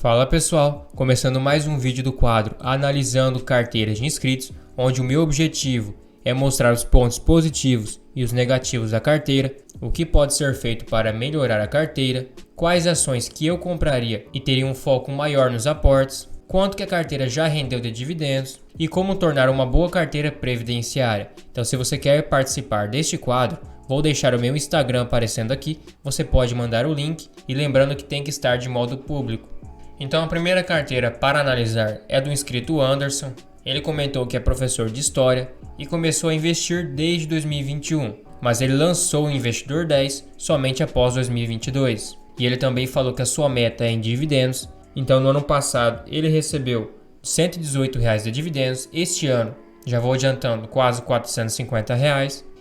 Fala pessoal, começando mais um vídeo do quadro Analisando Carteiras de Inscritos, onde o meu objetivo é mostrar os pontos positivos e os negativos da carteira, o que pode ser feito para melhorar a carteira, quais ações que eu compraria e teria um foco maior nos aportes, quanto que a carteira já rendeu de dividendos e como tornar uma boa carteira previdenciária. Então, se você quer participar deste quadro, vou deixar o meu Instagram aparecendo aqui, você pode mandar o link e lembrando que tem que estar de modo público. Então a primeira carteira para analisar é do inscrito Anderson. Ele comentou que é professor de História e começou a investir desde 2021, mas ele lançou o Investidor 10 somente após 2022. E ele também falou que a sua meta é em dividendos, então no ano passado ele recebeu R$ 118 de dividendos, este ano já vou adiantando quase R$ 450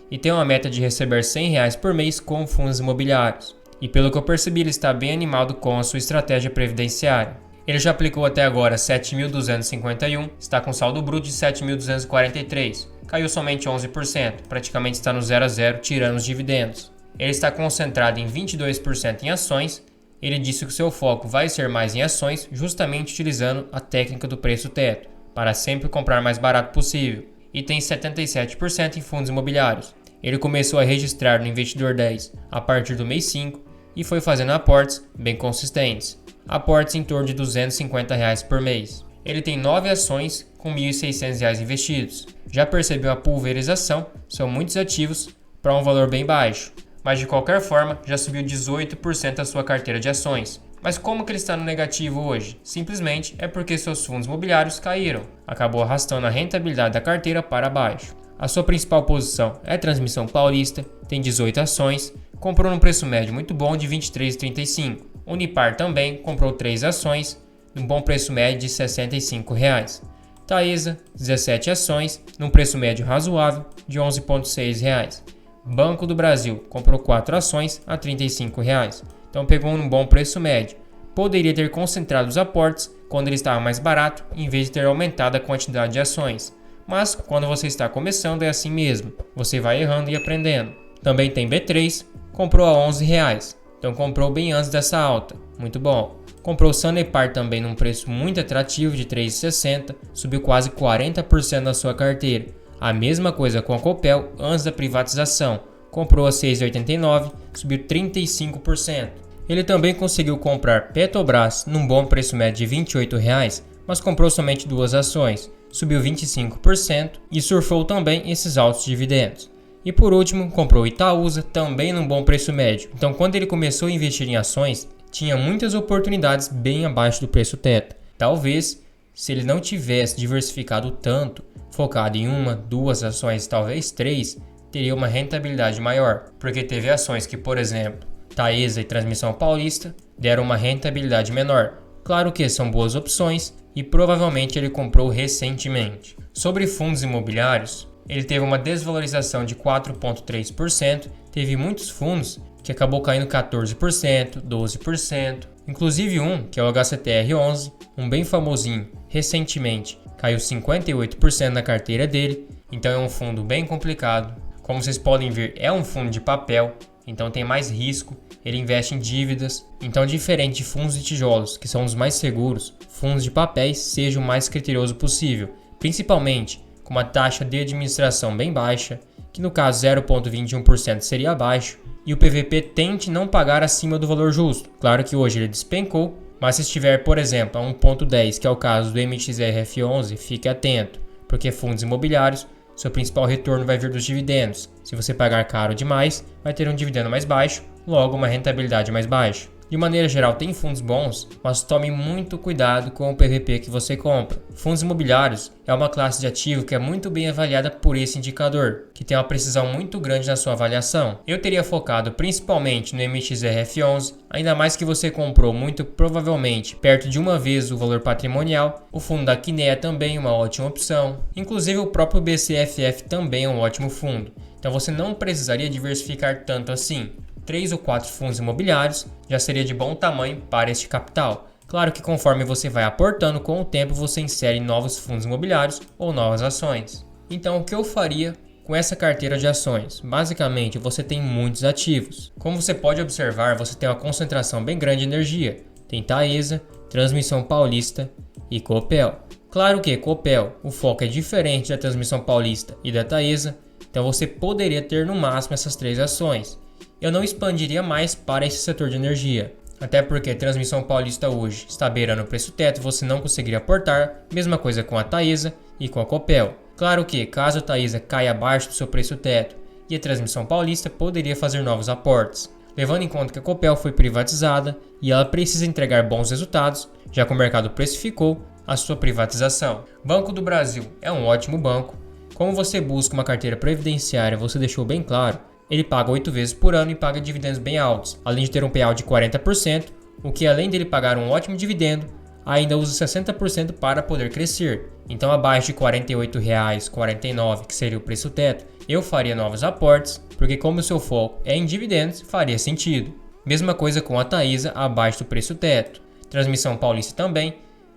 e tem uma meta de receber R$ 100 por mês com fundos imobiliários. E pelo que eu percebi, ele está bem animado com a sua estratégia previdenciária. Ele já aplicou até agora 7.251, está com saldo bruto de 7.243, caiu somente 11%, praticamente está no 0 a 0 tirando os dividendos. Ele está concentrado em 22% em ações, ele disse que seu foco vai ser mais em ações, justamente utilizando a técnica do preço teto, para sempre comprar mais barato possível, e tem 77% em fundos imobiliários. Ele começou a registrar no Investidor 10 a partir do mês 5 e foi fazendo aportes bem consistentes, aportes em torno de R$ 250 por mês. Ele tem 9 ações com R$ 1.600 investidos. Já percebeu a pulverização? São muitos ativos para um valor bem baixo, mas de qualquer forma já subiu 18% a sua carteira de ações. Mas como que ele está no negativo hoje? Simplesmente é porque seus fundos imobiliários caíram, acabou arrastando a rentabilidade da carteira para baixo. A sua principal posição é Transmissão Paulista, tem 18 ações, comprou num preço médio muito bom de R$ 23,35. Unipar também comprou 3 ações, num bom preço médio de R$ 65. Taesa, 17 ações, num preço médio razoável de R$ 11,6. Banco do Brasil comprou 4 ações a R$ 35. Então pegou um bom preço médio. Poderia ter concentrado os aportes quando ele estava mais barato, em vez de ter aumentado a quantidade de ações. Mas quando você está começando é assim mesmo, você vai errando e aprendendo. Também tem B3, comprou a R$ 11, então comprou bem antes dessa alta, muito bom. Comprou Sanepar também num preço muito atrativo de R$ 3,60, subiu quase 40% da sua carteira. A mesma coisa com a Copel antes da privatização, comprou a R$ 6,89, subiu 35%. Ele também conseguiu comprar Petrobras num bom preço médio de R$ 28, mas comprou somente 2 ações. Subiu 25% e surfou também esses altos dividendos. E por último, comprou Itaúsa, também num bom preço médio. Então, quando ele começou a investir em ações, tinha muitas oportunidades bem abaixo do preço teto. Talvez, se ele não tivesse diversificado tanto, focado em 1, 2 ações, talvez 3, teria uma rentabilidade maior. Porque teve ações que, por exemplo, Taesa e Transmissão Paulista, deram uma rentabilidade menor. Claro que são boas opções e provavelmente ele comprou recentemente. Sobre fundos imobiliários, ele teve uma desvalorização de 4,3%, teve muitos fundos que acabou caindo 14%, 12%, inclusive um que é o HCTR11, um bem famosinho, recentemente caiu 58% na carteira dele, então é um fundo bem complicado. Como vocês podem ver, é um fundo de papel, então tem mais risco, ele investe em dívidas, então diferente de fundos de tijolos, que são os mais seguros, fundos de papéis seja o mais criterioso possível, principalmente com uma taxa de administração bem baixa, que no caso 0,21% seria baixo, e o PVP tente não pagar acima do valor justo. Claro que hoje ele despencou, mas se estiver, por exemplo, a 1,10, que é o caso do MXRF11, fique atento, porque fundos imobiliários, seu principal retorno vai vir dos dividendos. Se você pagar caro demais, vai ter um dividendo mais baixo, logo uma rentabilidade mais baixa. De maneira geral, tem fundos bons, mas tome muito cuidado com o PVP que você compra. Fundos imobiliários é uma classe de ativo que é muito bem avaliada por esse indicador, que tem uma precisão muito grande na sua avaliação. Eu teria focado principalmente no MXRF11, ainda mais que você comprou muito provavelmente perto de uma vez o valor patrimonial. O fundo da Kinea também é uma ótima opção. Inclusive o próprio BCFF também é um ótimo fundo. Então você não precisaria diversificar tanto assim. 3 ou 4 fundos imobiliários já seria de bom tamanho para este capital. Claro que conforme você vai aportando com o tempo, você insere novos fundos imobiliários ou novas ações. Então o que eu faria com essa carteira de ações? Basicamente você tem muitos ativos. Como você pode observar, você tem uma concentração bem grande de energia. tem Taesa, Transmissão Paulista e Copel. Claro que Copel, o foco é diferente da Transmissão Paulista e da Taesa, então você poderia ter no máximo essas 3 ações. Eu não expandiria mais para esse setor de energia, até porque a Transmissão Paulista hoje está beirando o preço teto e você não conseguiria aportar, mesma coisa com a Taesa e com a Copel. Claro que, caso a Taesa caia abaixo do seu preço teto e a Transmissão Paulista poderia fazer novos aportes, levando em conta que a Copel foi privatizada e ela precisa entregar bons resultados, já que o mercado precificou a sua privatização. Banco do Brasil é um ótimo banco. Como você busca uma carteira previdenciária, você deixou bem claro, ele paga 8 vezes por ano e paga dividendos bem altos, além de ter um payout de 40%, o que além dele pagar um ótimo dividendo, ainda usa 60% para poder crescer. Então abaixo de R$ 48,49, que seria o preço teto, eu faria novos aportes, porque como o seu foco é em dividendos, faria sentido. Mesma coisa com a Taesa abaixo do preço teto. Transmissão Paulista também,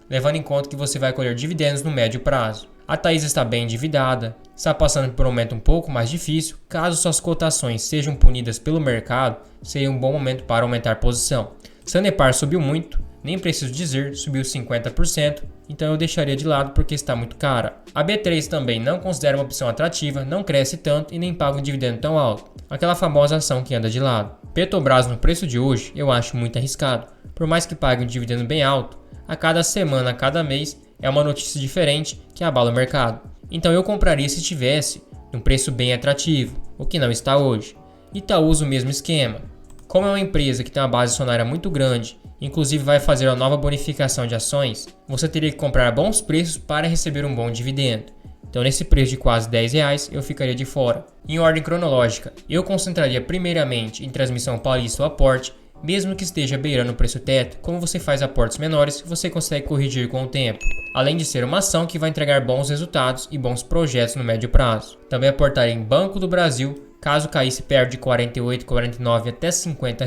levando em conta que você vai colher dividendos no médio prazo. A Taesa está bem endividada, está passando por um momento um pouco mais difícil. Caso suas cotações sejam punidas pelo mercado, seria um bom momento para aumentar a posição. Sanepar subiu muito, nem preciso dizer, subiu 50%, então eu deixaria de lado porque está muito cara. A B3 também não considera uma opção atrativa, não cresce tanto e nem paga um dividendo tão alto. Aquela famosa ação que anda de lado. Petrobras no preço de hoje eu acho muito arriscado. Por mais que pague um dividendo bem alto, a cada semana, a cada mês, é uma notícia diferente que abala o mercado. Então eu compraria se tivesse um preço bem atrativo, o que não está hoje. Itaúsa o mesmo esquema. Como é uma empresa que tem uma base acionária muito grande, inclusive vai fazer uma nova bonificação de ações, você teria que comprar a bons preços para receber um bom dividendo. Então nesse preço de quase R$10 eu ficaria de fora. Em ordem cronológica, eu concentraria primeiramente em Transmissão Paulista o aporte, mesmo que esteja beirando o preço teto. Como você faz aportes menores, você consegue corrigir com o tempo. Além de ser uma ação que vai entregar bons resultados e bons projetos no médio prazo. Também aportaria em Banco do Brasil, caso caísse perto de R$ 48, R$ 49 até R$ 50.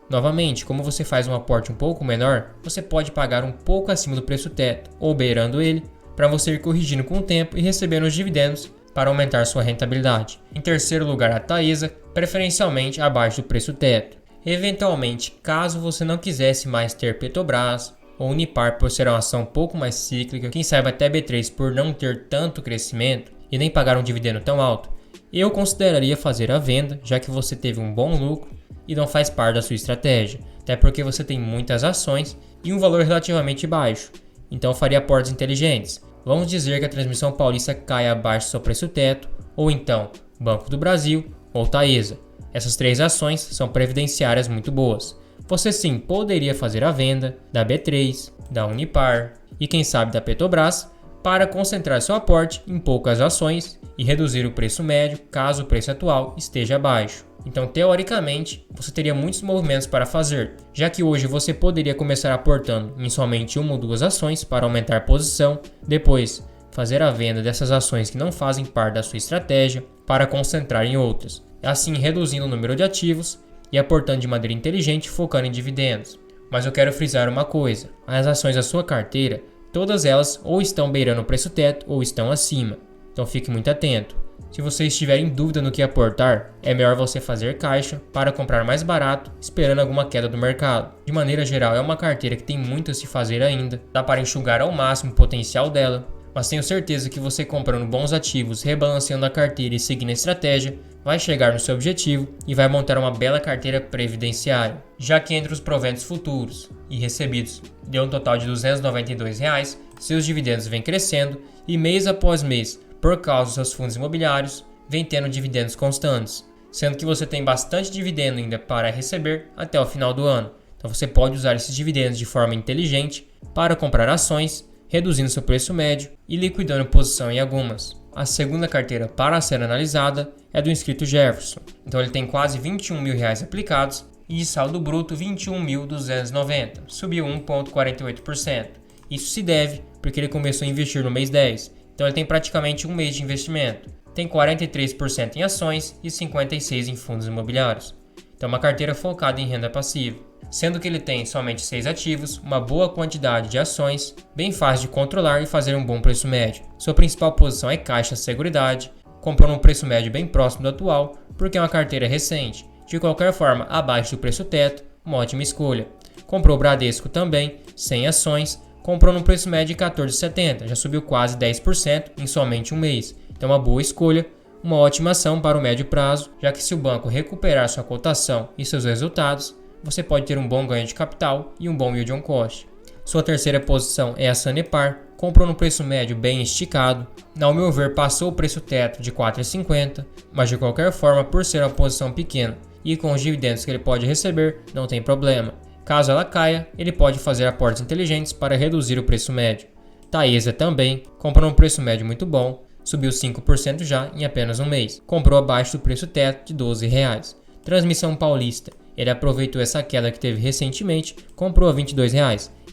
Novamente, como você faz um aporte um pouco menor, você pode pagar um pouco acima do preço teto, ou beirando ele, para você ir corrigindo com o tempo e recebendo os dividendos para aumentar sua rentabilidade. Em terceiro lugar, a Taesa, preferencialmente abaixo do preço teto. Eventualmente, caso você não quisesse mais ter Petrobras ou Unipar por ser uma ação um pouco mais cíclica, quem sabe até B3 por não ter tanto crescimento e nem pagar um dividendo tão alto, eu consideraria fazer a venda, já que você teve um bom lucro e não faz parte da sua estratégia, até porque você tem muitas ações e um valor relativamente baixo, então eu faria aportes inteligentes. Vamos dizer que a Transmissão Paulista caia abaixo do seu preço teto, ou então Banco do Brasil ou Taesa. Essas 3 ações são previdenciárias muito boas. Você sim poderia fazer a venda da B3, da Unipar e quem sabe da Petrobras para concentrar seu aporte em poucas ações e reduzir o preço médio caso o preço atual esteja abaixo. Então, teoricamente, você teria muitos movimentos para fazer, já que hoje você poderia começar aportando em somente 1 ou 2 ações para aumentar a posição, depois fazer a venda dessas ações que não fazem parte da sua estratégia para concentrar em outras, assim reduzindo o número de ativos e aportando de maneira inteligente, focando em dividendos. Mas eu quero frisar uma coisa, as ações da sua carteira, todas elas ou estão beirando o preço teto ou estão acima, então fique muito atento. Se você estiver em dúvida no que aportar, é melhor você fazer caixa para comprar mais barato, esperando alguma queda do mercado. De maneira geral, é uma carteira que tem muito a se fazer ainda, dá para enxugar ao máximo o potencial dela, mas tenho certeza que você comprando bons ativos, rebalanceando a carteira e seguindo a estratégia, vai chegar no seu objetivo e vai montar uma bela carteira previdenciária. Já que entre os proventos futuros e recebidos deu um total de R$ 292, seus dividendos vêm crescendo e mês após mês, por causa dos seus fundos imobiliários, vem tendo dividendos constantes, sendo que você tem bastante dividendo ainda para receber até o final do ano. Então você pode usar esses dividendos de forma inteligente para comprar ações, reduzindo seu preço médio e liquidando posição em algumas. A segunda carteira para ser analisada é do inscrito Jefferson. Então ele tem quase R$21 mil aplicados e de saldo bruto 21.290, subiu 1,48%. Isso se deve porque ele começou a investir no mês 10, então ele tem praticamente um mês de investimento. Tem 43% em ações e 56% em fundos imobiliários. Então uma carteira focada em renda passiva. Sendo que ele tem somente 6 ativos, uma boa quantidade de ações, bem fácil de controlar e fazer um bom preço médio. Sua principal posição é Caixa Seguridade, comprou num preço médio bem próximo do atual, porque é uma carteira recente. De qualquer forma, abaixo do preço teto, uma ótima escolha. Comprou o Bradesco também, 100 ações, comprou no preço médio de 14,70, já subiu quase 10% em somente um mês. Então uma boa escolha, uma ótima ação para o médio prazo, já que se o banco recuperar sua cotação e seus resultados, você pode ter um bom ganho de capital e um bom yield on cost. Sua terceira posição é a Sanepar, comprou no preço médio bem esticado, ao meu ver passou o preço teto de 4,50, mas de qualquer forma, por ser uma posição pequena e com os dividendos que ele pode receber, não tem problema. Caso ela caia, ele pode fazer aportes inteligentes para reduzir o preço médio. Taesa também comprou um preço médio muito bom, subiu 5% já em apenas um mês, comprou abaixo do preço teto de R$ 12. Transmissão Paulista, ele aproveitou essa queda que teve recentemente, comprou a R$ 22.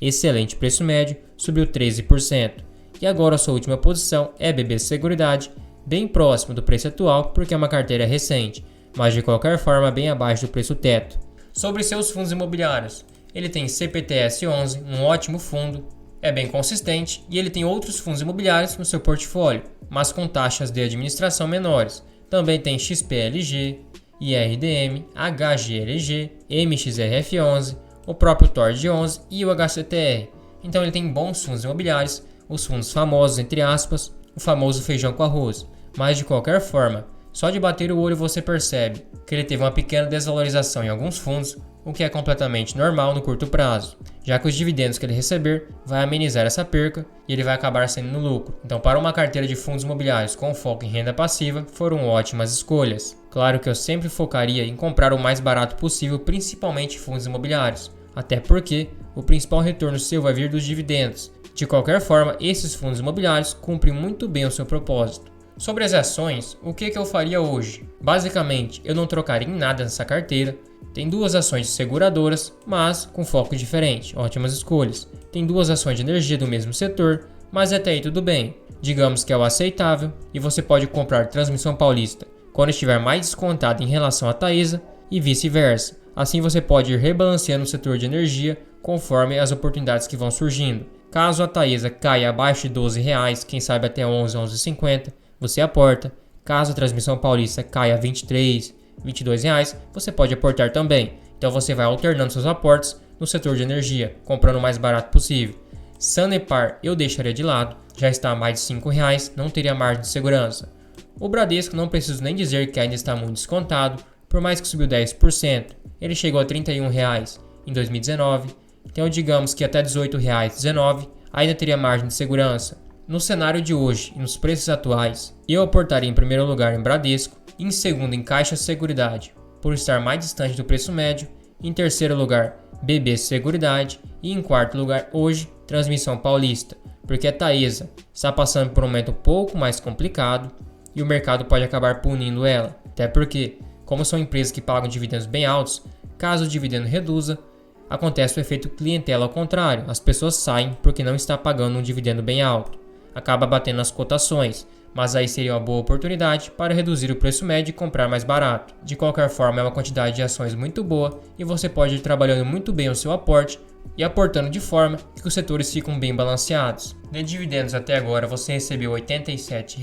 Excelente preço médio, subiu 13%. E agora a sua última posição é BB Seguridade, bem próximo do preço atual porque é uma carteira recente, mas de qualquer forma bem abaixo do preço teto. Sobre seus fundos imobiliários, ele tem CPTS11, um ótimo fundo, é bem consistente e ele tem outros fundos imobiliários no seu portfólio, mas com taxas de administração menores. Também tem XPLG, IRDM, HGLG, MXRF11, o próprio TORD11 e o HCTR. Então ele tem bons fundos imobiliários, os fundos famosos entre aspas, o famoso feijão com arroz. Mas de qualquer forma, só de bater o olho você percebe que ele teve uma pequena desvalorização em alguns fundos, o que é completamente normal no curto prazo, já que os dividendos que ele receber vai amenizar essa perca e ele vai acabar saindo no lucro. Então, para uma carteira de fundos imobiliários com foco em renda passiva, foram ótimas escolhas. Claro que eu sempre focaria em comprar o mais barato possível, principalmente fundos imobiliários, até porque o principal retorno seu vai vir dos dividendos. De qualquer forma, esses fundos imobiliários cumprem muito bem o seu propósito. Sobre as ações, o que eu faria hoje? Basicamente, eu não trocaria em nada nessa carteira. Tem duas ações de seguradoras, mas com foco diferente, ótimas escolhas. Tem duas ações de energia do mesmo setor, mas até aí tudo bem. Digamos que é o aceitável e você pode comprar Transmissão Paulista quando estiver mais descontado em relação à Taesa e vice-versa. Assim você pode ir rebalanceando o setor de energia conforme as oportunidades que vão surgindo. Caso a Taesa caia abaixo de R$ 12, quem sabe até 11, 11,50, você aporta. Caso a Transmissão Paulista caia a 23, 22 reais, você pode aportar também. Então você vai alternando seus aportes no setor de energia, comprando o mais barato possível. Sanepar eu deixaria de lado, já está a mais de 5 reais, não teria margem de segurança. O Bradesco não preciso nem dizer que ainda está muito descontado, por mais que subiu 10%, ele chegou a R$ 31 em 2019, então digamos que até R$ 18,19 ainda teria margem de segurança. No cenário de hoje e nos preços atuais, eu aportaria em primeiro lugar em Bradesco, em segundo em Caixa Seguridade, por estar mais distante do preço médio, em terceiro lugar BB Seguridade e em quarto lugar hoje Transmissão Paulista, porque a Taesa está passando por um momento um pouco mais complicado e o mercado pode acabar punindo ela, até porque, como são empresas que pagam dividendos bem altos, caso o dividendo reduza, acontece o efeito clientela ao contrário, as pessoas saem porque não está pagando um dividendo bem alto. Acaba batendo nas cotações, mas aí seria uma boa oportunidade para reduzir o preço médio e comprar mais barato. De qualquer forma, é uma quantidade de ações muito boa e você pode ir trabalhando muito bem o seu aporte e aportando de forma que os setores ficam bem balanceados. De dividendos até agora você recebeu R$ 87,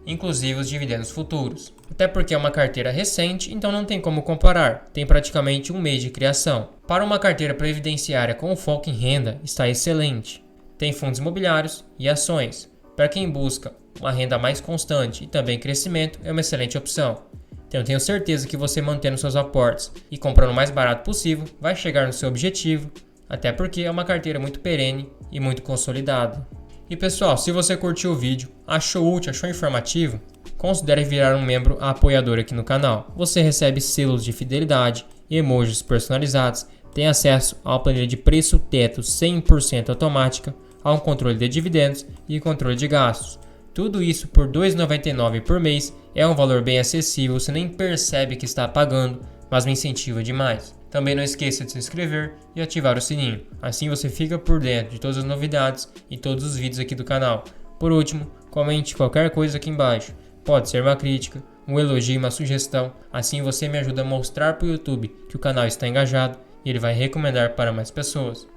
inclusive os dividendos futuros. Até porque é uma carteira recente, então não tem como comparar, tem praticamente um mês de criação. Para uma carteira previdenciária com foco em renda, está excelente. Tem fundos imobiliários e ações. Para quem busca uma renda mais constante e também crescimento, é uma excelente opção. Então eu tenho certeza que você mantendo seus aportes e comprando o mais barato possível, vai chegar no seu objetivo, até porque é uma carteira muito perene e muito consolidada. E pessoal, se você curtiu o vídeo, achou útil, achou informativo, considere virar um membro apoiador aqui no canal. Você recebe selos de fidelidade, emojis personalizados, tem acesso a uma planilha de preço teto 100% automática, a um controle de dividendos e controle de gastos. Tudo isso por R$ 2,99 por mês, é um valor bem acessível, você nem percebe que está pagando, mas me incentiva demais. Também não esqueça de se inscrever e ativar o sininho, assim você fica por dentro de todas as novidades e todos os vídeos aqui do canal. Por último, comente qualquer coisa aqui embaixo, pode ser uma crítica, um elogio e uma sugestão, assim você me ajuda a mostrar para o YouTube que o canal está engajado e ele vai recomendar para mais pessoas.